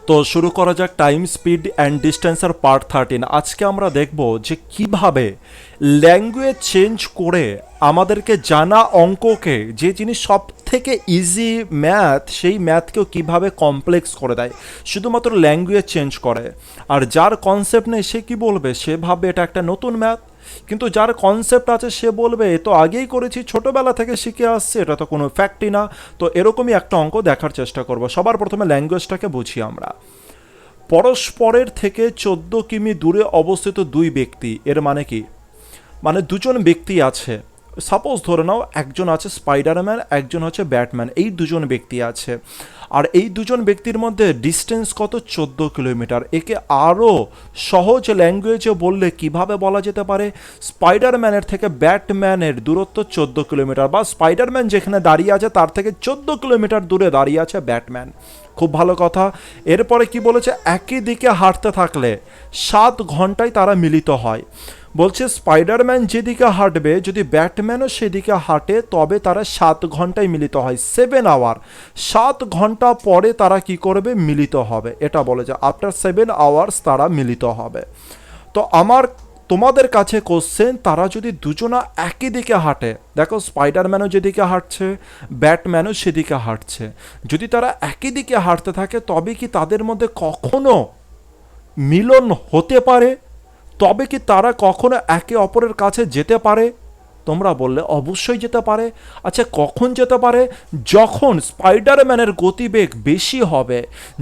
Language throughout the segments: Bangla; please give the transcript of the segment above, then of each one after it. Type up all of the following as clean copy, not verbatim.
তো শুরু করা যাক টাইম স্পিড অ্যান্ড ডিস্টেন্সের পার্ট 13। আজকে আমরা দেখব যে কিভাবে ল্যাঙ্গুয়েজ চেঞ্জ করে আমাদেরকে জানা অঙ্ককে, যে জিনিস সব থেকে ইজি ম্যাথ, সেই ম্যাথকেও কিভাবে কমপ্লেক্স করে দেয় শুধুমাত্র ল্যাঙ্গুয়েজ চেঞ্জ করে। আর যার কনসেপ্ট নেই সে কি বলবে, সে ভাববে এটা একটা নতুন ম্যাথ। কিন্তু যার কনসেপ্ট আছে সে বলবে এ তো আগেই করেছি, ছোটোবেলা থেকে শিখে আসছে, এটা তো কোনো ফ্যাক্টই না। তো এরকমই একটা অঙ্ক দেখার চেষ্টা করব। সবার প্রথমে ল্যাঙ্গুয়েজটাকে বুঝি আমরা। পরস্পরের থেকে 14 কিমি দূরে অবস্থিত দুই ব্যক্তি, এর মানে কি? মানে দুজন ব্যক্তি আছে, সাপোজ ধরে নাও একজন আছে স্পাইডারম্যান, একজন হচ্ছে ব্যাটম্যান, এই দুজন ব্যক্তি আছে। আর এই দুজন ব্যক্তির মধ্যে ডিস্টেন্স কত? 14 কিলোমিটার। একে আরও সহজ ল্যাঙ্গুয়েজে বললে কিভাবে বলা যেতে পারে? স্পাইডারম্যানের থেকে ব্যাটম্যানের দূরত্ব 14 কিলোমিটার, বা স্পাইডারম্যান যেখানে দাঁড়িয়ে আছে তার থেকে 14 কিলোমিটার দূরে দাঁড়িয়ে আছে ব্যাটম্যান। খুব ভালো কথা। এরপরে কি বলেছে? একই দিকে হাঁটতে থাকলে 7 ঘন্টায় তারা মিলিত হয়। বলছে স্পাইডারম্যান যেদিকে হাঁটবে, যদি ব্যাটম্যানও সেদিকে হাঁটে, তবে তারা 7 ঘন্টায় মিলিত হয়, 7 আওয়ার। 7 ঘন্টা পরে তারা কি করবে? মিলিত হবে। এটা বলে যে আফটার 7 আওয়ার্স তারা মিলিত হবে। তো তোমাদের কাছে কোশ্চেন, তারা যদি দুজনা একই দিকে হাঁটে, দেখো স্পাইডারম্যানও যেদিকে হাঁটছে, ব্যাটম্যানও সেদিকে হাঁটছে, যদি তারা একই দিকে হাঁটতে থাকে তবে কি তাদের মধ্যে কখনো মিলন হতে পারে? তবে কি তারা কখনো একে অপরের কাছে যেতে পারে? তোমরা বললে অবশ্যই যেতে পারে। আচ্ছা, কখন যেতে পারে? যখন স্পাইডারম্যানের গতিবেগ বেশি হবে।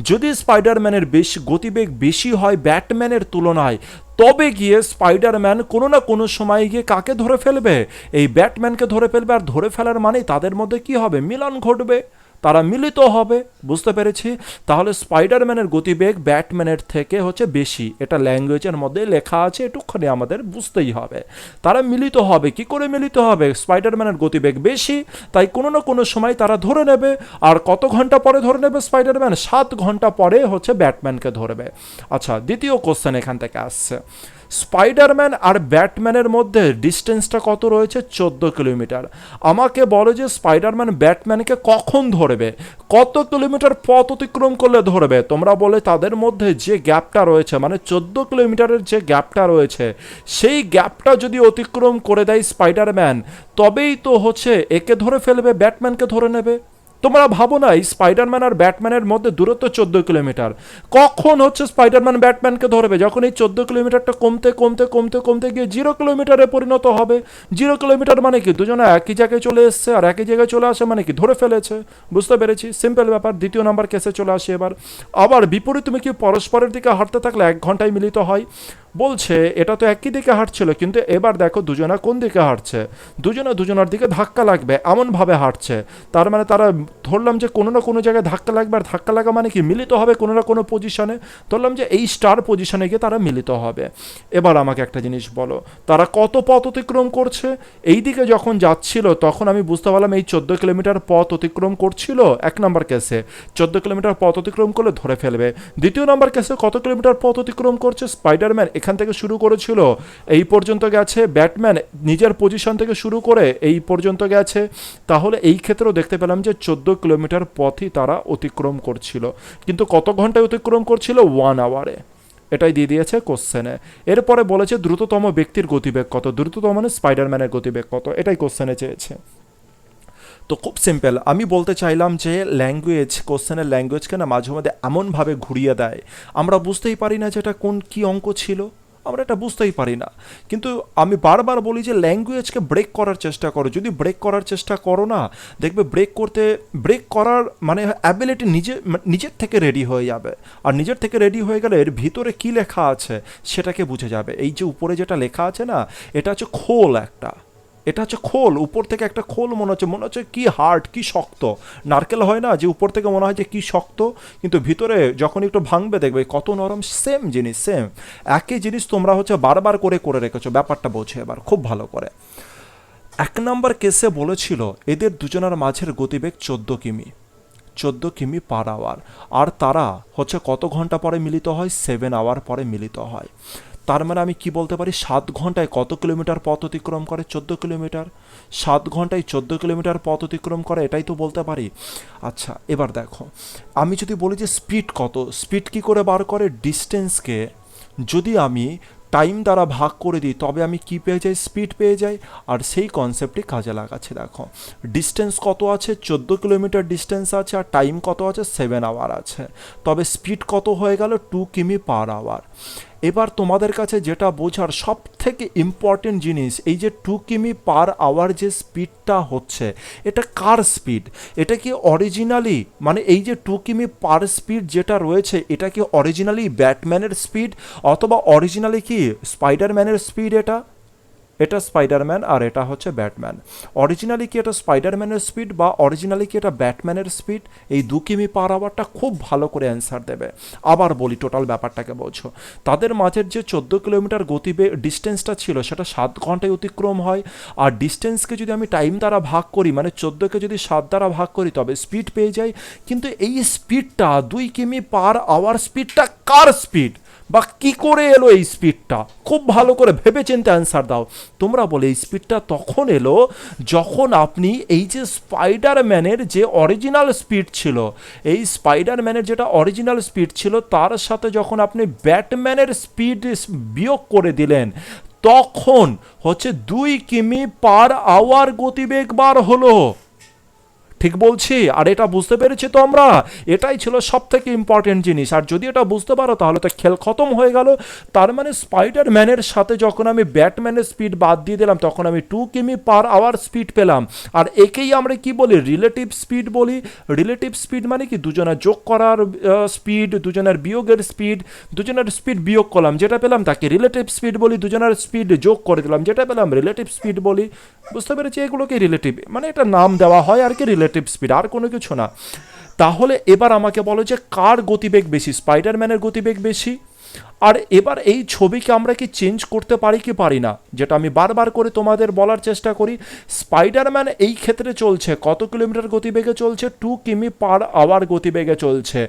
যদি স্পাইডারম্যানের গতিবেগ বেশি হয় ব্যাটম্যানের তুলনায়, তবে গিয়ে স্পাইডারম্যান কোনো না কোনো সময় গিয়ে কাকে ধরে ফেলবে? এই ব্যাটম্যানকে ধরে ফেলবে। আর ধরে ফেলার মানেই তাদের মধ্যে কি হবে? মিলন ঘটবে, তারা মিলিত হবে। বুঝতে পেরেছি? তাহলে স্পাইডারম্যানের গতিবেগ ব্যাটম্যানের থেকে হচ্ছে বেশি, এটা ল্যাঙ্গুয়েজের মধ্যে লেখা আছে, এটুখানি আমাদের বুঝতেই হবে। তারা মিলিত হবে। কি করে মিলিত হবে? স্পাইডারম্যানের গতিবেগ বেশি, তাই কোনো না কোনো সময় তারা ধরে নেবে। আর কত ঘন্টা পরে ধরে নেবে স্পাইডারম্যান? 7 ঘন্টা পরে হচ্ছে ব্যাটম্যানকে ধরবে। আচ্ছা, দ্বিতীয় কোশ্চেন এখান থেকে আসছে। স্পাইডারম্যান আর ব্যাটম্যানের মধ্যে ডিস্টেন্সটা কত রয়েছে? 14 কিলোমিটার। আমাকে বলো যে স্পাইডারম্যান ব্যাটম্যানকে কখন ধরবে, কত কিলোমিটার পথ অতিক্রম করলে ধরবে? তোমরা বলে তাদের মধ্যে যে গ্যাপটা রয়েছে, মানে 14 কিলোমিটারের যে গ্যাপটা রয়েছে, সেই গ্যাপটা যদি অতিক্রম করে দেয় স্পাইডারম্যান, তবেই তো হচ্ছে একে ধরে ফেলবে, ব্যাটম্যানকে ধরে নেবে। তোমরা ভাবো না, এই স্পাইডারম্যান আর ব্যাটম্যানের মধ্যে দূরত্ব 14 কিলোমিটার। কখন হচ্ছে স্পাইডারম্যান ব্যাটম্যানকে ধরবে? যখন এই 14 কিলোমিটারটা কমতে কমতে কমতে কমতে গিয়ে 0 কিলোমিটারে পরিণত হবে। 0 কিলোমিটার মানে কি? দুজনে একই জায়গায় চলে এসছে, আর একই জায়গায় চলে আসে মানে কি? ধরে ফেলেছে। বুঝতে পেরেছি? সিম্পল ব্যাপার। দ্বিতীয় নাম্বার কেসে চলে আসি এবার। আবার বিপরীত, তুমি কি পরস্পরের দিকে হাঁটতে থাকলে 1 ঘন্টায় মিলিত হয়? বলছে এটা তো একই দিকে হাঁটছিল, কিন্তু এবার দেখো দুজনা কোন দিকে হাঁটছে, দুজনে দুজনার দিকে ধাক্কা লাগবে এমনভাবে হাঁটছে। তার মানে তারা ধরলাম যে কোনো না কোনো জায়গায় ধাক্কা লাগবে। আর ধাক্কা লাগা মানে কি? মিলিত হবে কোনো না কোনো পজিশনে। ধরলাম যে এই স্টার পজিশনে গিয়ে তারা মিলিত হবে। এবার আমাকে একটা জিনিস বলো, তারা কত পথ অতিক্রম করছে? এই দিকে যখন যাচ্ছিল তখন আমি বুঝতে পারলাম এই 14 কিলোমিটার পথ অতিক্রম করছিল। 1 নম্বর কেসে 14 কিলোমিটার পথ অতিক্রম করলে ধরে ফেলবে। দ্বিতীয় নম্বর কেসে কত কিলোমিটার পথ অতিক্রম করছে? স্পাইডারম্যান এখান থেকে শুরু করেছিল, এই পর্যন্ত গেছে। ব্যাটম্যান নিজের পজিশন থেকে শুরু করে এই পর্যন্ত গেছে। তাহলে এই ক্ষেত্রেও দেখতে পেলাম যে 14 কিলোমিটার পথই তারা অতিক্রম করছিল, কিন্তু কত ঘন্টায় অতিক্রম করছিল? 1 আওয়ারে। এটাই দিয়ে দিয়েছে কোশ্চেনে। এরপরে বলেছে দ্রুততম ব্যক্তির গতিবেগ কত? দ্রুততম মানে স্পাইডারম্যানের গতিবেগ কত, এটাই কোশ্চেনে চেয়েছে। তো খুব সিম্পল, আমি বলতে চাইলাম যে ল্যাঙ্গুয়েজ, কোশ্চেনের ল্যাঙ্গুয়েজকে না মাঝে মধ্যে এমনভাবে ঘুরিয়ে দেয়, আমরা বুঝতেই পারি না যে এটা কোন কী অঙ্ক ছিল, আমরা এটা বুঝতেই পারি না। কিন্তু আমি বারবার বলি যে ল্যাঙ্গুয়েজকে ব্রেক করার চেষ্টা করো। যদি ব্রেক করার চেষ্টা করো না, দেখবে ব্রেক করার মানে অ্যাবিলিটি নিজের থেকে রেডি হয়ে যাবে। আর নিজের থেকে রেডি হয়ে গেলে এর ভিতরে কী লেখা আছে সেটাকে বুঝে যাবে। এই যে উপরে যেটা লেখা আছে না, এটা হচ্ছে খোল একটা, এটা হচ্ছে খোল। উপর থেকে একটা খোল মনে হচ্ছে কি হার্ড, কি শক্ত। নারকেল হয় না যে উপর থেকে মনে হয় যে কি শক্ত, কিন্তু ভিতরে যখন একটু ভাঙবে দেখবে কত নরম। সেম জিনিস, সেম একই জিনিস তোমরা হচ্ছে বারবার করে করে রেখেছো। ব্যাপারটা বোঝে এবার খুব ভালো করে। 1 নম্বর কেসে বলেছিল এদের দুজনের মাঝের গতিবেগ 14 কিমি, 14 কিমি পার আওয়ার। আর তারা হচ্ছে কত ঘন্টা পরে মিলিত হয়? 7 আওয়ার পরে মিলিত হয়। তার মানে আমি কি বলতে পারি 7 ঘন্টায় কত কিলোমিটার পথ অতিক্রম করে? 14 কিলোমিটার। 7 ঘন্টায় 14 কিলোমিটার পথ অতিক্রম করে, এটাই তো বলতে পারি। আচ্ছা, এবার দেখো, আমি যদি বলি যে স্পিড কত, স্পিড কি করে বার করে? ডিস্টেন্সকে যদি আমি টাইম দ্বারা ভাগ করে দিই তবে আমি কি পেয়ে যাই? স্পিড পেয়ে যাই। আর সেই কনসেপ্টটি কাজে লাগাচ্ছি। দেখো, ডিস্টেন্স কত আছে? 14 কিলোমিটার ডিস্টেন্স আছে, আর টাইম কত আছে? 7 আওয়ার আছে। তবে স্পিড কত হয়ে গেল? 2 কিমি পার আওয়ার। এবার তোমাদের কাছে যেটা বোঝার সব থেকে ইম্পর্টেন্ট জিনিস, এই যে 2 কিমি পার আওয়ার যে স্পিডটা হচ্ছে, এটা কার স্পিড? এটা কি অরিজিনালি, মানে এই যে 2 কিমি পার স্পিড যেটা রয়েছে, এটা কি অরিজিনালি ব্যাটম্যানের স্পিড, অথবা অরিজিনালি কি স্পাইডারম্যানের স্পিড? এটা স্পাইডারম্যান আর এটা হচ্ছে ব্যাটম্যান। অরিজিনালি কি এটা স্পাইডারম্যানের স্পিড, বা অরিজিনালি কি এটা ব্যাটম্যানের স্পিড? এই 2 কিমি পার আওয়ারটা খুব ভালো করে অ্যান্সার দেবে। আবার বলি, টোটাল ব্যাপারটাকে বোঝো। তাদের মাঝের যে 14 কিলোমিটার গতিবেগ ডিস্টেন্সটা ছিল, সেটা 7 ঘন্টায় অতিক্রম হয়। আর ডিস্টেন্সকে যদি আমি টাইম দ্বারা ভাগ করি, মানে 14কে যদি 7 দ্বারা ভাগ করি, তবে স্পিড পেয়ে যাই। কিন্তু এই স্পিডটা 2 কিমি পার আওয়ার স্পিডটা কার স্পিড, বা কি করে এলো এই স্পিডটা? খুব ভালো করে ভেবে চিন্তে অ্যান্সার দাও। তোমরা বলে এই স্পিডটা তখন এলো যখন আপনি এই যে স্পাইডারম্যানের যে অরিজিনাল স্পিড ছিল, এই স্পাইডারম্যানের যেটা অরিজিনাল স্পিড ছিল, তার সাথে যখন আপনি ব্যাটম্যানের স্পিড বিয়োগ করে দিলেন, তখন হচ্ছে 2 কিমি পার আওয়ার গতিবেগ বার হলো। ঠিক বলছি? আর এটা বুঝতে পেরেছি তো আমরা? এটাই ছিল সব থেকে ইম্পর্টেন্ট জিনিস। আর যদি এটা বুঝতে পারো তাহলে তো খেল খতম হয়ে গেল। তার মানে স্পাইডারম্যানের সাথে যখন আমি ব্যাটম্যানের স্পিড বাদ দিয়ে দিলাম, তখন আমি 2 কিমি পার আওয়ার স্পিড পেলাম। আর একেই আমরা কি বলি? রিলেটিভ স্পিড বলি। রিলেটিভ স্পিড মানে কি? দুজনের যোগ করার স্পিড, দুজনের বিয়োগের স্পিড, দুজনের স্পিড বিয়োগ করলাম, যেটা পেলাম তাকে রিলেটিভ স্পিড বলি। দুজনের স্পিড যোগ করে দিলাম, যেটা পেলাম রিলেটিভ স্পিড বলি। বুঝতে পেরেছি? এগুলোকে রিলেটিভ, মানে এটা নাম দেওয়া হয় আর কি, রিলেটিভ স্পিড, আর কোনো কিছু না। তাহলে এবার আমাকে বলো যে কার গতিবেগ বেশি? স্পাইডারম্যানের গতিবেগ বেশি। আর এবার এই ছবিকে আমরা কি চেঞ্জ করতে পারি কি পারি না? যেটা আমি বারবার করে তোমাদের বলার চেষ্টা করি, স্পাইডারম্যান এই ক্ষেত্রে চলছে কত কিলোমিটার গতিবেগে চলছে? 2 কিমি পার আওয়ার গতিবেগে চলছে।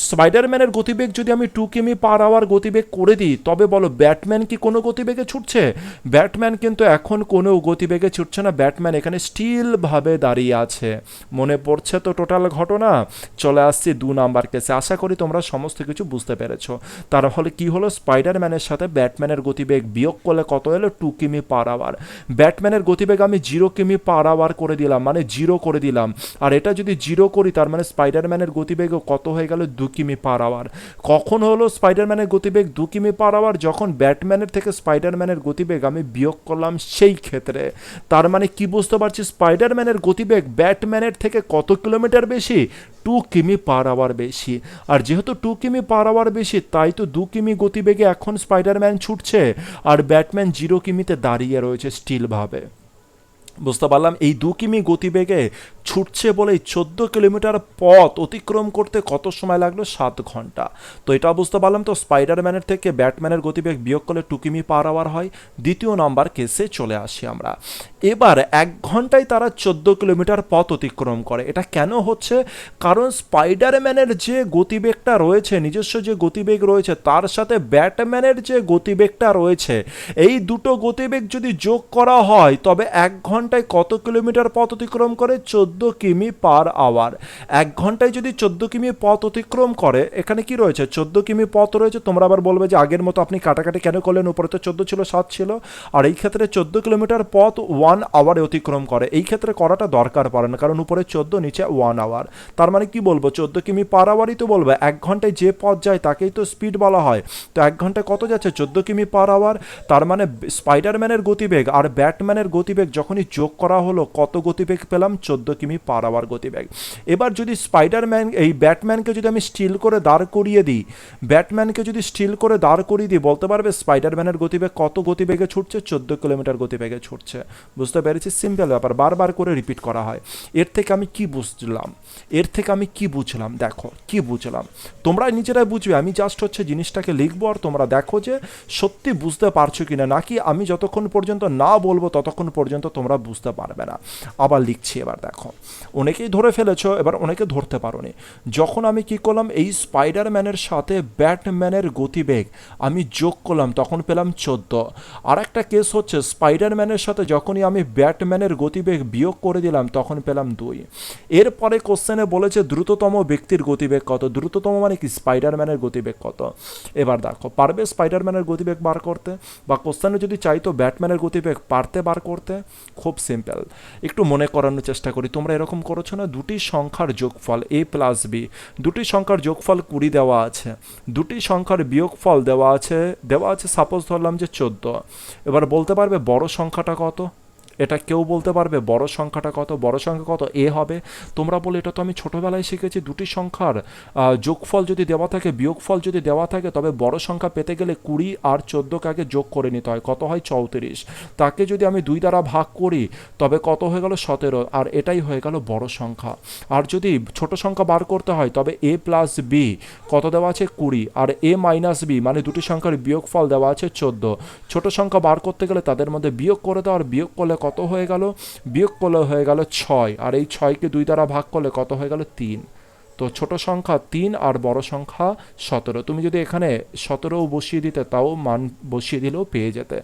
স্পাইডারম্যানের গতিবেগ যদি আমি 2 কিমি পার আওয়ার গতিবেগ করে দিই, তবে বলো ব্যাটম্যান কি কোনো গতিবেগে ছুটছে? ব্যাটম্যান কিন্তু এখন কোনো গতিবেগে ছুটছে না। ব্যাটম্যান এখানে স্টিলভাবে দাঁড়িয়ে আছে। মনে পড়ছে তো টোটাল ঘটনা? চলে আসছি 2 নাম্বার কেসে। আশা করি তোমরা সমস্ত কিছু বুঝতে পেরেছো। তার ফলে কি হলো? স্পাইডারম্যানের সাথে ব্যাটম্যানের গতিবেগ বিয়োগ করলে কত এলো? 2 কিমি পার আওয়ার। ব্যাটম্যানের গতিবেগ আমি 0 কিমি পার আওয়ার করে দিলাম, মানে 0 করে দিলাম। আর এটা যদি 0 করি, তার মানে স্পাইডারম্যানের গতিবেগ কত হয়ে গেল? 2 কিমি পার আওয়ার। কখন হলো স্পাইডারম্যানের গতিবেগ 2 কিমি পার আওয়ার? যখন ব্যাটম্যানের থেকে স্পাইডারম্যানের গতিবেগ আমি বিয়োগ করলাম, সেই ক্ষেত্রে। তার মানে কি বুঝতে পারছি? স্পাইডারম্যানের গতিবেগ ব্যাটম্যানের থেকে কত কিলোমিটার বেশি? 2 কিমি পার আওয়ার বেশি। আর যেহেতু 2 কিমি পার আওয়ার বেশি, তাই তো 2 কিমি গতিবেগে এখন স্পাইডারম্যান ছুটছে, আর ব্যাটম্যান 0 কিমিতে দাঁড়িয়ে রয়েছে স্টিলভাবে। বুঝতে পারলাম? এই 2 কিমি গতিবেগে ছুটছে বলেই 14 কিলোমিটার পথ অতিক্রম করতে কত সময় লাগলো? 7 ঘন্টা। তো এটা বুঝতে পারলাম তো স্পাইডারম্যানের থেকে ব্যাটম্যানের গতিবেগ বিয়োগ করলে 2 কিমি পার আওয়ার হয়। দ্বিতীয় নাম্বার কেসে চলে আসি আমরা। এবার 1 ঘন্টায় তারা 14 কিলোমিটার পথ অতিক্রম করে। এটা কেন হচ্ছে? কারণ স্পাইডারম্যানের যে গতিবেগটা রয়েছে, নিজস্ব যে গতিবেগ রয়েছে, তার সাথে ব্যাটম্যানের যে গতিবেগটা রয়েছে, এই দুটো গতিবেগ যদি যোগ করা হয়, তবে 1 ঘন্টায় কত কিলোমিটার পথ অতিক্রম করে? 14 কিমি পার আওয়ার। 1 ঘন্টায় যদি 14 কিমি পথ অতিক্রম করে, এখানে কি রয়েছে? 14 কিমি পথ রয়েছে। তোমরা আবার বলবে যে আগের মতো আপনি কাটাকাটি কেন করলেন? উপরে তো 14 ছিল, 7 ছিল। আর এই ক্ষেত্রে 14 কিলোমিটার পথ 1 আওয়ারে অতিক্রম করে। এই ক্ষেত্রে করাটা দরকার পড়ে না, কারণ উপরে 14, নিচে 1 আওয়ার। তার মানে কি বলবো? 14 কিমি পার আওয়ারই তো বলবো। 1 ঘন্টায় যে পথ যায় তাকেই তো স্পিড বলা হয়। তো 1 ঘন্টায় কত যাচ্ছে? 14 কিমি পার আওয়ার। তার মানে স্পাইডারম্যানের গতিবেগ আর ব্যাটম্যানের গতিবেগ যখনই যোগ করা হলো, কত গতিবেগ পেলাম? 14 কিমি পার আওয়ার গতিবেগ। এবার যদি স্পাইডারম্যান এই ব্যাটম্যানকে যদি আমি স্টিল করে দাঁড় করিয়ে দিই, ব্যাটম্যানকে যদি স্টিল করে দাঁড় করিয়ে দিই, বলতে পারবে স্পাইডারম্যানের গতিবেগ কত গতিবেগে ছুটছে? 14 কিলোমিটার গতিবেগে ছুটছে। বুঝতে পেরেছি? সিম্পল ব্যাপার, বারবার করে রিপিট করা হয়। এর থেকে আমি কি বুঝলাম? দেখো কি বুঝলাম, তোমরা নিজেরাই বুঝবে। আমি জাস্ট হচ্ছে জিনিসটাকে লিখবো, আর তোমরা দেখো যে সত্যি বুঝতে পারছো কিনা, নাকি আমি যতক্ষণ পর্যন্ত না বলবো ততক্ষণ পর্যন্ত তোমরা বুঝতে পারবে না। আবার লিখছি, এবার দেখো। অনেকেই ধরে ফেলেছো, এবার অনেকে ধরতে পারোনি। যখন আমি কি করলাম, এই স্পাইডারম্যানের সাথে ব্যাটম্যানের গতিবেগ আমি যোগ করলাম, তখন পেলাম 14। আর একটা কেস হচ্ছে স্পাইডারম্যানের সাথে যখনই আমি ব্যাটম্যানের গতিবেগ বিয়োগ করে দিলাম, তখন পেলাম 2। এরপরে কোশ্চেনে বলেছে দ্রুততম ব্যক্তির গতিবেগ কত। দ্রুততম মানে কি, স্পাইডারম্যানের গতিবেগ কত। এবার দেখো, পারবে স্পাইডারম্যানের গতিবেগ বার করতে, বা কোশ্চেনে যদি চাইতো ব্যাটম্যানের গতিবেগ পারতে বার করতে? খুব সিম্পল, একটু মনে করানোর চেষ্টা করি। তোমরা এরকম করেছো না, দুটি সংখ্যার যোগফল a প্লাস বি, দুটি সংখ্যার যোগফল 20 দেওয়া আছে, দুটি সংখ্যার বিয়োগফল দেওয়া আছে সাপোজ ধরলাম যে 14। এবার বলতে পারবে বড় সংখ্যাটা কত? এটা কেউ বলতে পারবে বড় সংখ্যাটা কত? বড় সংখ্যা কত? এ হবে। তোমরা বলে এটা তো আমি ছোটোবেলায় শিখেছি, দুটি সংখ্যার যোগফল যদি দেওয়া থাকে, বিয়োগফল যদি দেওয়া থাকে, তবে বড় সংখ্যা পেতে গেলে 20 আর 14কে আগে যোগ করে নিতে হয়। কত হয়? 34। তাকে যদি আমি 2 দ্বারা ভাগ করি, তবে কত হয়ে গেল? 17। আর এটাই হয়ে গেল বড় সংখ্যা। আর যদি ছোট সংখ্যা বার করতে হয়, তবে a প্লাস বি কত দেওয়া আছে? 20। আর a মাইনাস বি মানে দুটি সংখ্যার বিয়োগফল দেওয়া আছে 14। ছোট সংখ্যা বার করতে গেলে তাদের মধ্যে বিয়োগ করে দাও, আর বিয়োগ করলে কত হয়ে গেল? বিয়োগ করলে হয়ে গেল 6। আর এই 6কে 2 দ্বারা ভাগ করলে কত হয়ে গেল? 3। তো ছোট সংখ্যা 3 আর বড় সংখ্যা 17। তুমি যদি এখানে 17ও বসিয়ে দিতে, তাও মান বসিয়ে দিলেও পেয়ে যেতে।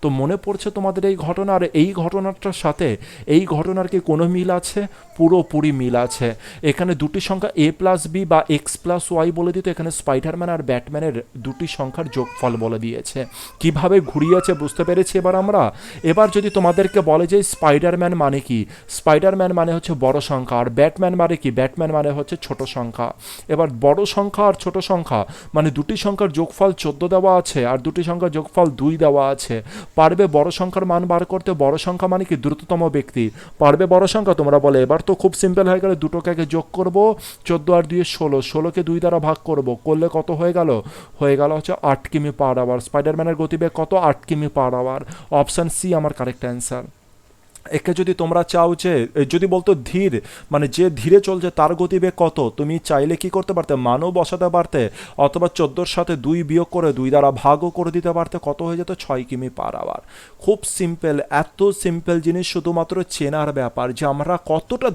তো মনে পড়ছে তোমাদের এই ঘটনা? আর এই ঘটনাটার সাথে এই ঘটনার কি কোনো মিল আছে? পুরোপুরি মিল আছে। এখানে দুটি সংখ্যা a প্লাস বি বা এক্স প্লাস ওয়াই বলে দিত, এখানে স্পাইডারম্যান আর ব্যাটম্যানের দুটি সংখ্যার যোগফল বলে দিয়েছে। কিভাবে ঘুরিয়েছে বুঝতে পেরেছি এবার আমরা। এবার যদি তোমাদেরকে বলে যে স্পাইডারম্যান মানে কি, স্পাইডারম্যান মানে হচ্ছে বড় সংখ্যা, আর ব্যাটম্যান মানে কি, ব্যাটম্যান মানে হচ্ছে ছোট সংখ্যা। এবার বড় সংখ্যা আর ছোট সংখ্যা মানে দুটি সংখ্যার যোগফল 14 দেওয়া আছে, আর দুটি সংখ্যার যোগফল 2 দেওয়া আছে। পারবে বড় সংখ্যার মান বার করতে? বড় সংখ্যা মানে কি, দ্রুততম ব্যক্তি। পারবে বড় সংখ্যা? তোমরা বলে এবার তো খুব সিম্পল হয়ে গেল, দুটোকে আগে যোগ করব, 14 আর 2 16, 16কে 2 দ্বারা ভাগ করব, করলে কত হয়ে গেল? হয়ে গেল হচ্ছে 8 কিমি পার আওয়ার। স্পাইডারম্যানের গতিবেগ কত? 8 কিমি পার আওয়ার। অপশান সি আমার কারেক্ট অ্যান্সার। একে যদি তোমরা চাও যে যদি বলতো ধীর, মানে যে ধীরে চলছে তার গতিবেগ কত, তুমি চাইলে কি করতে পারতে? মানও বসাতে পারতে, অথবা 14-র সাথে 2 বিয়োগ করে 2 দ্বারা ভাগও করে দিতে পারতে। কত হয়ে যেত? 6 কিমি পার আওয়ার। খুব সিম্পল। এত সিম্পল জিনিস শুধুমাত্র চেনার ব্যাপার, যে আমরা কতটা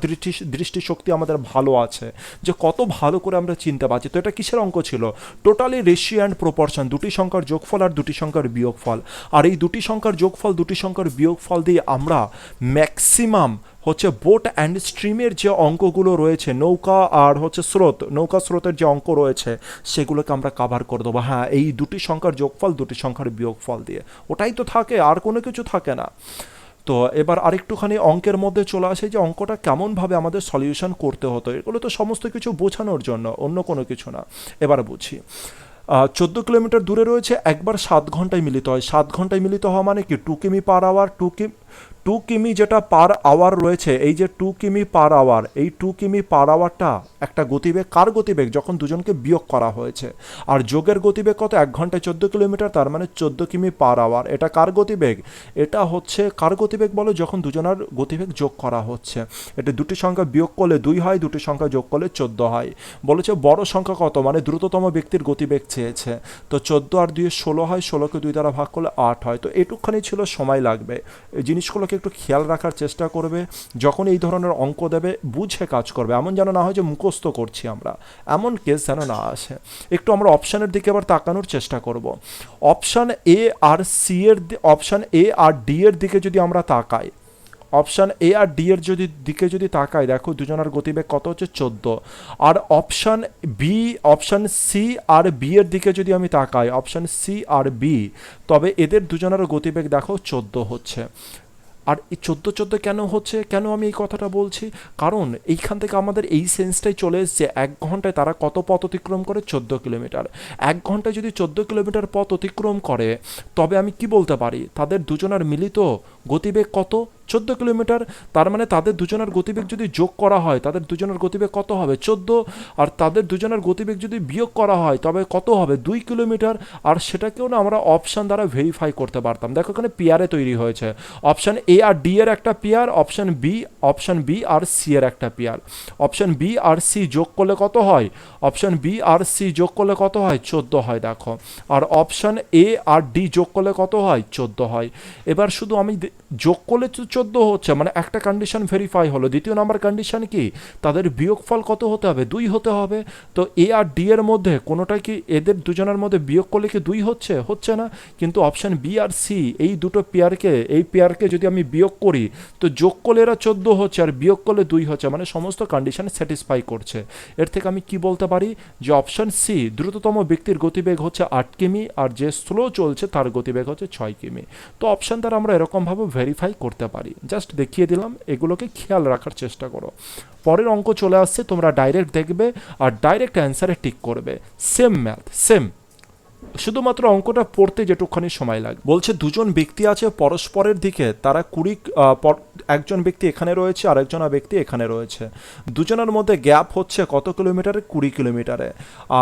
দৃষ্টিশক্তি আমাদের ভালো আছে, যে কত ভালো করে আমরা চিনতে পারছি। তো এটা কিসের অঙ্ক ছিল? টোটালি রেশিও অ্যান্ড প্রপোর্শন, দুটি সংখ্যার যোগফল আর দুটি সংখ্যার বিয়োগফল। আর এই দুটি সংখ্যার যোগফল, দুটি সংখ্যার বিয়োগফল দিয়ে আমরা ম্যাক্সিমাম হচ্ছে বোট অ্যান্ড স্ট্রিমের যে অঙ্কগুলো রয়েছে, নৌকা আর হচ্ছে স্রোত, নৌকা স্রোতের যে অঙ্ক রয়েছে, সেগুলোকে আমরা কাভার করে দেবো। হ্যাঁ, এই দুটি সংখ্যার যোগফল, দুটি সংখ্যার বিয়োগফল দিয়ে, ওটাই তো থাকে, আর কোনো কিছু থাকে না। তো এবার আরেকটুখানি অঙ্কের মধ্যে চলে আসে, যে অঙ্কটা কেমনভাবে আমাদের সলিউশন করতে হতো। এগুলো তো সমস্ত কিছু বোঝানোর জন্য, অন্য কোনো কিছু না। এবার বুঝি। 14 কিলোমিটার দূরে রয়েছে, একবার 7 ঘন্টায় মিলিত হয়। 7 ঘন্টায় মিলিত হওয়া মানে কি? 2 কিমি পার আওয়ার। 2 কিমি যেটা পার আওয়ার রয়েছে, এই যে 2 কিমি পার আওয়ার, এই 2 কিমি পার আওয়ারটা একটা গতিবেগ। কার গতিবেগ? যখন দুজনকে বিয়োগ করা হয়েছে। আর যোগের গতিবেগ কত? 1 ঘন্টায় 14 কিলোমিটার, তার মানে 14 কিমি পার আওয়ার। এটা কার গতিবেগ? এটা হচ্ছে কার গতিবেগ বলো? যখন দুজনের গতিবেগ যোগ করা হচ্ছে। এটা দুটি সংখ্যা বিয়োগ করলে 2 হয়, দুটি সংখ্যা যোগ করলে 14 হয়। বলেছে বড় সংখ্যা কত, মানে দ্রুততম ব্যক্তির গতিবেগ চেয়েছে। তো 14 আর 2 16 হয়, 16কে 2 দ্বারা ভাগ করলে 8 হয়। তো এটুকখানি ছিল, সময় লাগবে। এই জিনিসগুলোকে একটু খেয়াল রাখার চেষ্টা করবে। যখন এই ধরনের অঙ্ক দেবে, বুঝে কাজ করবে। এমন যেন না হয় যে মুখস্থ করছি আমরা, এমন কেস যেন না আসে। একটু আমরা অপশানের দিকে আবার তাকানোর চেষ্টা করব। অপশান এ আর সি এর অপশান এ আর ডি এর দিকে যদি আমরা তাকাই, অপশান এ আর ডি এর দিকে যদি তাকাই, দেখো দুজনের গতিবেগ কত হচ্ছে? 14। আর অপশান সি আর বি এর দিকে যদি আমি তাকাই, অপশান সি আর বি, তবে এদের দুজনের গতিবেগ দেখো 14 হচ্ছে। আর এই 14 কেন হচ্ছে, কেন আমি এই কথাটা বলছি? কারণ এইখান থেকে আমাদের এই সেন্সটাই চলে এসছে, 1 ঘন্টায় তারা কত পথ অতিক্রম করে? 14 কিলোমিটার। 1 ঘন্টায় যদি 14 কিলোমিটার পথ অতিক্রম করে, তবে আমি কি বলতে পারি? তাদের দুজনের মিলিত গতিবেগ কত? 14 কিলোমিটার। তার মানে তাদের দুজনের গতিবেগ যদি যোগ করা হয়, তাদের দুজনের গতিবেগ কত হবে? 14। আর তাদের দুজনের গতিবেগ যদি বিয়োগ করা হয়, তবে কত হবে? 2 কিলোমিটার। আর সেটাকেও না আমরা অপশান দ্বারা ভেরিফাই করতে পারতাম। দেখো এখানে পেয়ারে তৈরি হয়েছে, অপশান এ আর ডি এর একটা পেয়ার, অপশান বি আর সি এর একটা পেয়ার। অপশান বি আর সি যোগ করলে কত হয়? অপশান বি আর সি যোগ করলে কত হয়? 14 হয়, দেখো। আর অপশান এ আর ডি যোগ করলে কত হয়? 14 হয়। এবার শুধু আমি যোগ করলে 14 হচ্ছে, মানে একটা কন্ডিশন ভেরিফাই হলো। দ্বিতীয় নাম্বার কন্ডিশন কি, তাদের বিয়োগফল কত হতে হবে, 2 হতে হবে। তো এ আর ডি এর মধ্যে কোনোটা কি এদের দুজনের মধ্যে বিয়োগ করলে কি 2 হচ্ছে, হচ্ছে না। কিন্তু অপশন বি আর সি এই দুটো পেয়ারকে, এই পেয়ারকে যদি আমি বিয়োগ করি তো যোগ করলে এরা 14 হচ্ছে আর বিয়োগ করলে 2 হচ্ছে, মানে সমস্ত কন্ডিশন স্যাটিসফাই করছে। এর থেকে আমি কি বলতে পারি যে অপশন সি, দ্রুততম ব্যক্তির গতিবেগ হচ্ছে 8 কিমি আর যে স্লো চলছে তার গতিবেগ হচ্ছে 6 কিমি। তো অপশন দ্বারা আমরা এরকমভাবে ভেরিফাই করতে পারি। জাস্ট দেখিয়ে দিলাম, এগুলোকে খেয়াল রাখার চেষ্টা করো। পরের অঙ্ক চলে আসছে, তোমরা ডাইরেক্ট দেখবে আর ডাইরেক্ট অ্যান্সারে টিক করবে। সেম ম্যাথ, সেম, শুধুমাত্র অঙ্কটা পড়তে যেটুকখানি সময় লাগে। বলছে দুজন ব্যক্তি আছে পরস্পরের দিকে, তারা 20, একজন ব্যক্তি এখানে রয়েছে আর একজন ব্যক্তি এখানে রয়েছে। দুজনের মধ্যে গ্যাপ হচ্ছে কত কিলোমিটারে, 20 কিলোমিটারে।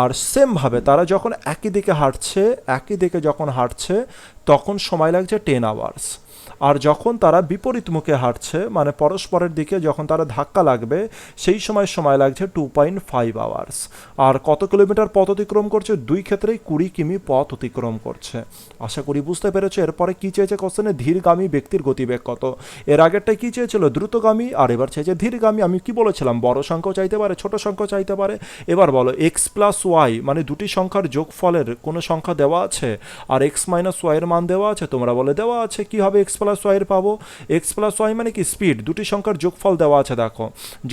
আর সেমভাবে তারা যখন একই দিকে হাঁটছে, একই দিকে যখন হাঁটছে তখন সময় লাগছে 10 আওয়ার্স। আর যখন তারা বিপরীত মুখে হাঁটছে, মানে পরস্পরের দিকে যখন তারা ধাক্কা লাগবে, সেই সময় লাগছে 2.5 আওয়ার্স। আর কত কিলোমিটার পথ অতিক্রম করছে, দুই ক্ষেত্রেই 20 কিমি পথ অতিক্রম করছে। আশা করি বুঝতে পেরেছো। এরপরে কি চেয়েছে কোশ্চেনে, ধীরগামী ব্যক্তির গতিবেগ কত। এর আগেরটাই কি চেয়েছিল, দ্রুতগামী, আর এবার চেয়েছে ধীরগামী। আমি কি বলেছিলাম, বড় সংখ্যাও চাইতে পারে, ছোট সংখ্যাও চাইতে পারে। এবার বলো এক্স প্লাস ওয়াই, মানে দুটি সংখ্যার যোগফলের কোনো সংখ্যা দেওয়া আছে আর এক্স মাইনাস ওয়াই এর মান দেওয়া আছে। তোমরা বলে দেওয়া আছে, কি হবে এক্স প্লাস ওয়াই এর পাবো। এক্স প্লাস ওয়াই মানে কি, স্পিড, দুটি সংখ্যার যোগফল দেওয়া আছে। দেখো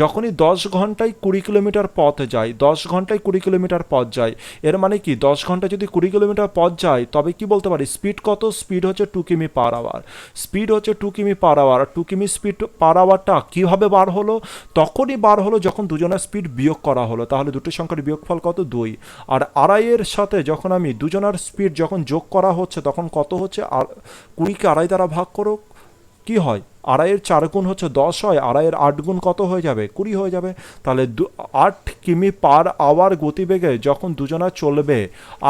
যখনই 10 ঘন্টায় 20 কিলোমিটার পথ যায়, 10 ঘন্টায় 20 কিলোমিটার পথ যায়, এর মানে কি 10 ঘন্টা যদি 20 কিলোমিটার পথ যায় তবে কি বলতে পারি, স্পিড কত, স্পিড হচ্ছে 2 কিমি পার আওয়ার। স্পিড হচ্ছে 2 কিমি পার আওয়ার। 2 কিমি স্পিড পার আওয়ারটা কীভাবে বার হলো, তখনই বার হলো যখন দুজনের স্পিড বিয়োগ করা হলো। তাহলে দুটি সংখ্যার বিয়োগফল কত, 2। আর আড়াইয়ের সাথে যখন আমি দুজনের স্পিড যখন যোগ করা হচ্ছে তখন কত হচ্ছে, আর 20কে আড়াই দ্বারা ভাগ করো, কি হয়, আড়াইয়ের 4 গুণ হচ্ছে 10 হয়, আড়াইয়ের 8 গুণ কত হয়ে যাবে, 20 হয়ে যাবে। তাহলে 8 কিমি পার আওয়ার গতিবেগে যখন দুজনা চলবে,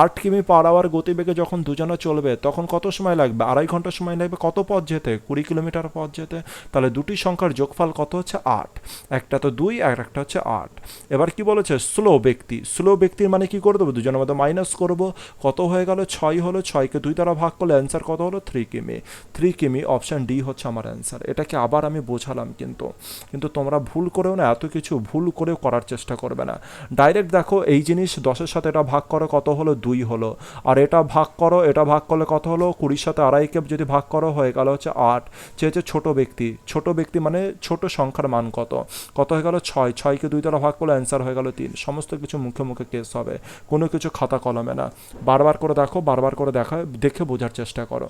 8 কিমি পার আওয়ার গতিবেগে যখন দুজনা চলবে তখন কত সময় লাগবে, আড়াই ঘন্টা সময় লাগবে কত পথ যেতে, 20 কিলোমিটার পথ যেতে। তাহলে দুটি সংখ্যার যোগফল কত হচ্ছে, 8। একটা তো 2 আর একটা হচ্ছে 8। এবার কি বলেছে, স্লো ব্যক্তি। স্লো ব্যক্তির মানে কি করে দেবো, দুজনের মধ্যে মাইনাস করব, কত হয়ে গেল, 6 হলো। 6কে 2 দ্বারা ভাগ করলে অ্যান্সার কত হলো, 3 কিমি। 3 কিমি, অপশান ডি হচ্ছে আমার অ্যান্সার। এটাকে আবার আমি বোঝালাম, কিন্তু তোমরা ভুল করেও না, এত কিছু ভুল করেও করার চেষ্টা করবে না। ডাইরেক্ট দেখো এই জিনিস, 10-এর সাথে এটা ভাগ করো কত হলো, 2 হলো। আর এটা ভাগ করো, এটা ভাগ করলে কত হলো, 20-র সাথে আড়াইকে যদি ভাগ করো হয়ে গেল হচ্ছে 8। চেয়েছে ছোট ব্যক্তি, ছোট ব্যক্তি মানে ছোট সংখ্যার মান কত, কত হয়ে গেল 6। 6কে 2 দ্বারা ভাগ করলে অ্যান্সার হয়ে গেল 3। সমস্ত কিছু মুখে মুখে কেস হবে, কোনো কিছু খাতা কলমে না। বারবার করে দেখো, বারবার করে দেখে বোঝার চেষ্টা করো।